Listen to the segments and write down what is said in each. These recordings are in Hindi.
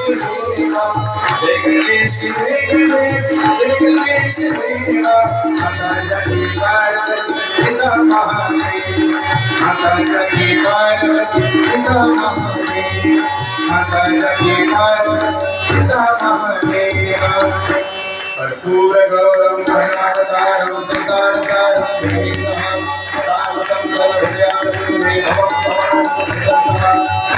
देवा जय गणेश जय गणेश जय गणेश देवा माता जगी पार्वती पिता महादेव माता जगी पार्वती पिता महादेव माता जगी पार्वती पिता महादेव कर्पूर गौरम करुणावतारम संसार सारम देवम सदा वसंतम हृदयारविंदे भवं भवनं सुगन्धः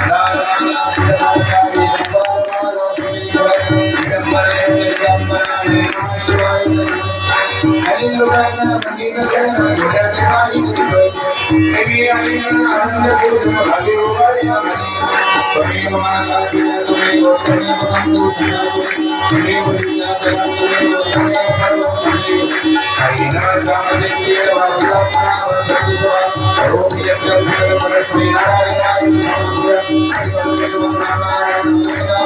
लालाला विलासामि लम्बालमालो श्रीवरं दिगम्बरे जगदम्बराणि नमः शिवाय हरिलुगाना मदीन जन गुणगाई देवी हरिना आनंद गुरु हरिवाड़ी मदीना तुम्हें माता पिता तुम्हें गोत्रीय भगवान सदा तुम्हें बलिदान तुम्हें तुम्हें सर्व हरिना चाम से किए वाला परमेश्वर ओम यज्ञ सकल परस्मै नारायणाय समर्पय हरिओम कृष्णनारायण सदा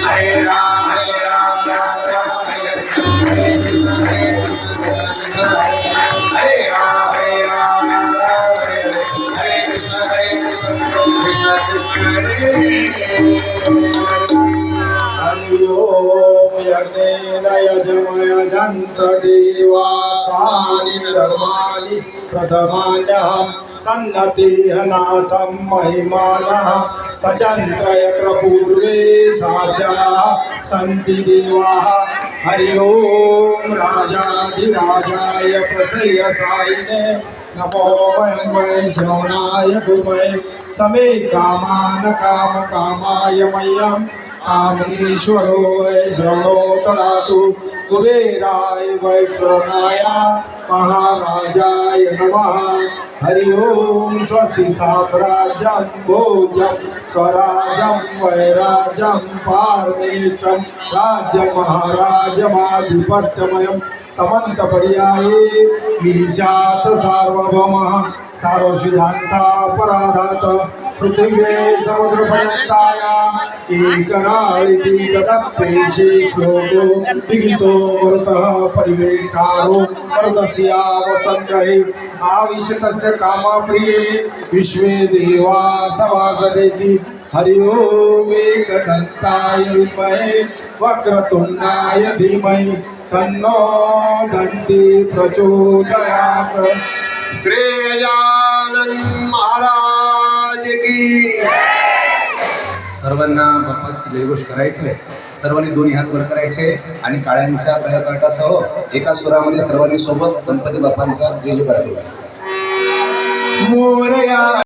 हरे राम राम राम हरे हरे कृष्ण हरे राम राम हरे हरे कृष्ण कृष्ण कृष्ण हरे हरि ओम यज्ञेन यजमय जन्त देवासानि धर्माणि प्रथमान्यः सन्नतिहनाथं महिमानः सचन्द्र यत्र पूर्वे साध्याः सन्ति देवाः हरि ओम राजाधिराजाय प्रसयसायिने नमो वयं वैष्णवाय भूमये समे कामान काम कामाय मह्यं कामेश्वरो वैष्णवो ददातु कुबेराय वैष्णवाय महाराजाय नमः हरि ओम स्वस्ति साम्राज्यं भोजं स्वराज्यं वैराज्यं पारमेष्ठं राज्यमहाराजमाधिपत्यमयं समन्तपर्याये ईशात सार्वभौमः सार्वसिद्धान्तापराधात् पृथिव्ये समुद्रपर्यन्तायाम् एकराळिति तदप्येषे श्लोको विहितो मरुतः परिवेष्टारो मरुतस्यावसङ्ग्रहे आविश्यतस्य कामप्रिये विश्वे देवा सभासदेति हरि ओम एकदन्ताय विद्महे वक्रतुण्डाय धीमहि तन्नो दन्ति प्रचोदयात्। गजानन महाराज की सर्वांना बाप्पाची जयघोष करायचे सर्वांनी दोन्ही हात वर करायचे आणि काळ्यांच्या गळकटासह एका सुरामध्ये सर्वांनी सोबत गणपती बाप्पांचा जय जयकार करूया।